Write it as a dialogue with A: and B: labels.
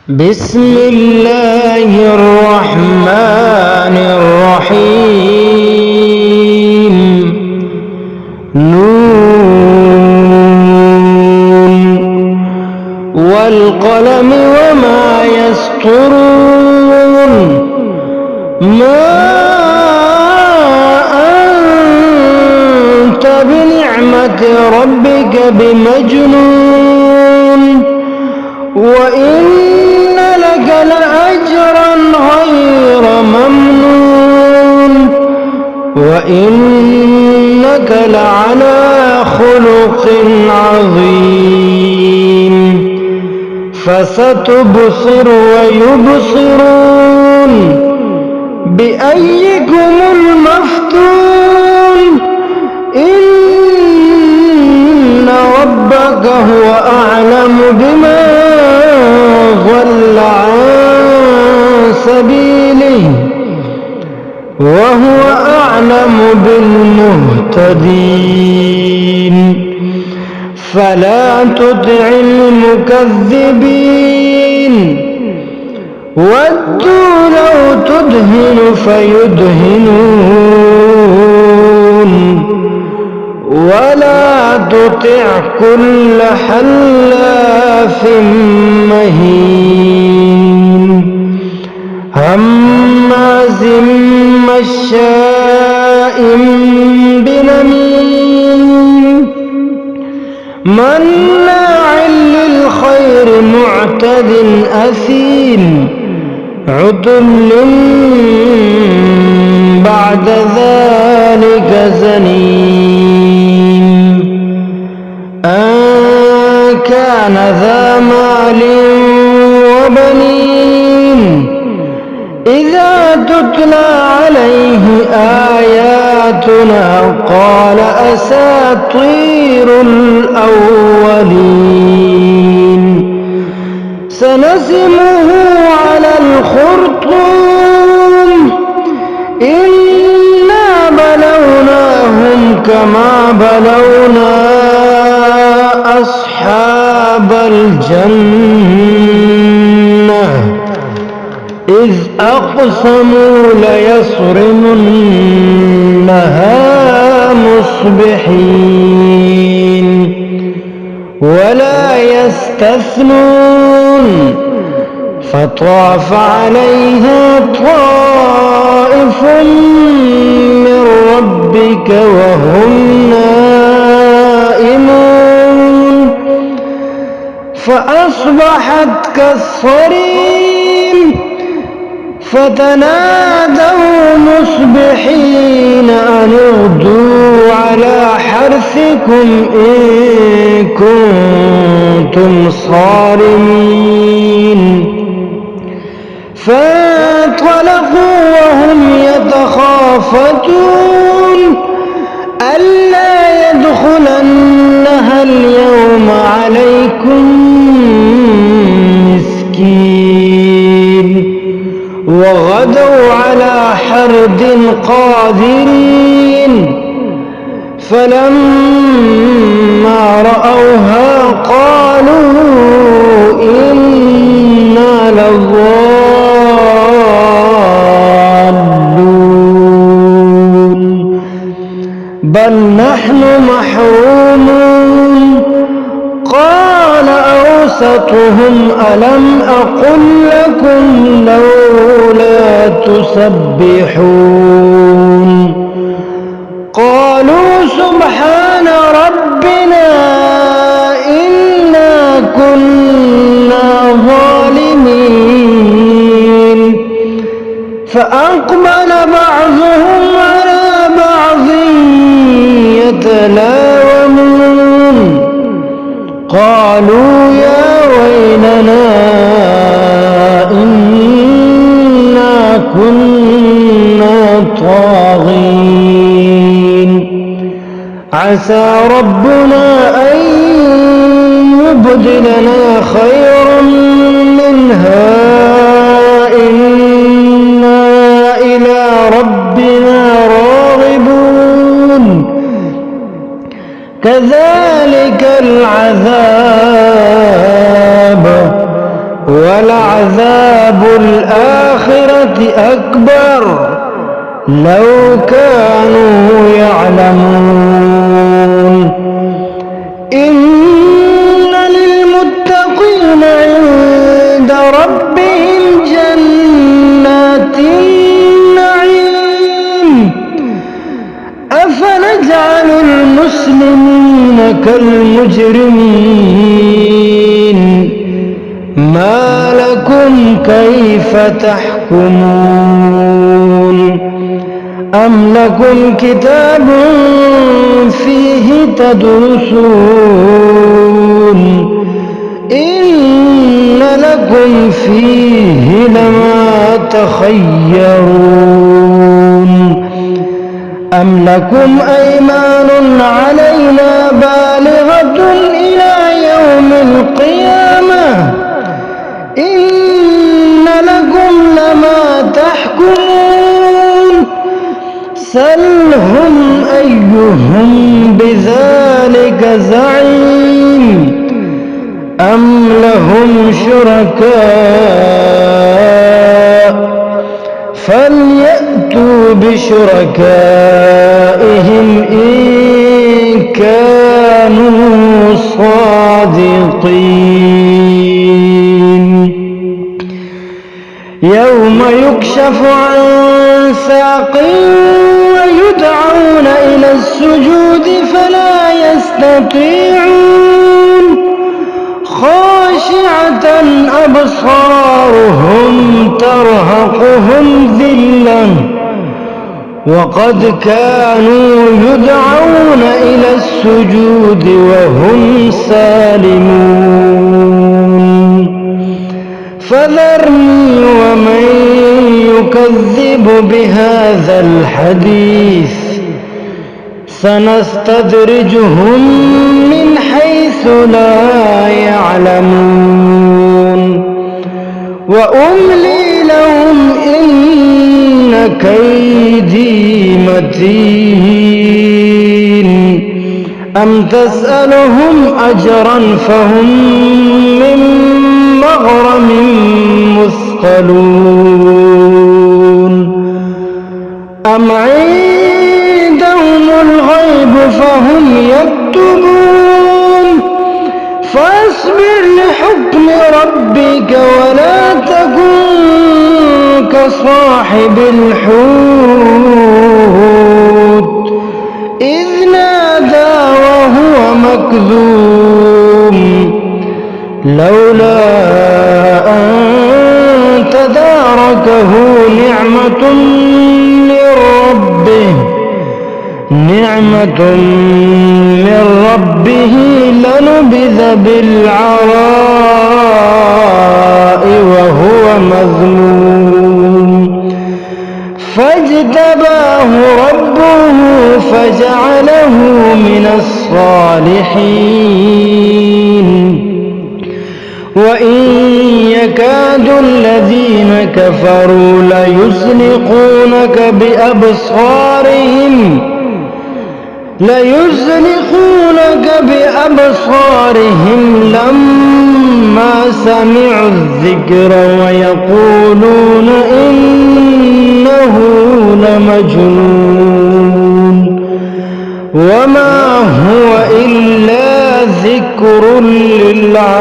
A: بسم الله الرحمن الرحيم. نون والقلم وما يسطرون. ما أنت بنعمة ربك بمجنون، وإن لك لأجرا غير ممنون، وإنك لعلى خلق عظيم. فستبصر ويبصرون بأيكم المفتون. إن ربك هو أعلم بمن ضل عن سبيله وهو أعلم بالمهتدين. فلا تطع المكذبين، ودوا لو تدهن فيدهنون، ولا تطع كل حلاف مهين هماز مشاء بنميم مناع للخير معتد أثيم عتل بعد ذلك زنيم. أن كان ذا مال وبنين إذا تتلى عليه آياتنا قال أساطير الأولين. سنسمه على الخرطوم إنا بلوناهم كما بلونا أصحاب الجنة إذ أقسموا ليصرمنها مصبحين ولا يستثنون. فطاف عليها طائف من ربك وهم نائمون فأصبحت كالصريم. فتنادوا مصبحين أن اغدوا على حرثكم إن كنتم صارمين. فانطلقوا وهم يتخافتون ألا يدخلنها اليوم عليكم مسكين. وغدوا على حرد قادرين. فلما رأوها قالوا إنا لضالون بل نحن محرومون. قال أوسطهم ألم أقل لكم لولا تسبحون. قالوا سبحان ربنا إنا كنا ظالمين. فأقبل بعضهم على بعض يتلاومون قالوا يا ويلنا إنا كنا طاغين. عسى ربنا أن يبدلنا خيرا منها إنا إلى ربنا راغبون. كذلك العذاب ولعذاب الآخرة أكبر لو كانوا يعلمون إن للمتقين عند ربهم جنات النعيم أفنجعل المسلمين كالمجرمين ما لكم كيف تحكمون أم لكم كتاب فيه تدرسون إن لكم فيه لما تخيرون أم لكم أيمان علينا بالغة إلى يوم القيامة إن لكم لما تحكمون سلهم أيهم بذلك زعيم أم لهم شركاء فليأتوا بشركائهم إن كانوا صادقين يوم يكشف عن ساق ويدعون إلى السجود فلا يستطيعون خاشعة أبصارهم ترهقهم ذلة وقد كانوا يدعون إلى السجود وهم سالمون فذرني ومن يكذب بهذا الحديث سنستدرجهم من حيث لا يعلمون وأملي لهم إن كيدي متين أم تسألهم أجرا فهم من مغرم مثقلون أم عندهم الغيب فهم يكتبون فاصبر لحكم ربك ولا تكن كصاحب الحوت إذ نادى وهو مكذوم لولا أن تداركه نعمة من ربه لنبذ بالعراء وهو مذموم فاجتباه ربه فجعله من الصالحين وإن يكاد الذين كفروا ليزلقونك بأبصارهم لما سمعوا الذكر ويقولون إنه لمجنون وما هو إلا ذكر للعالمين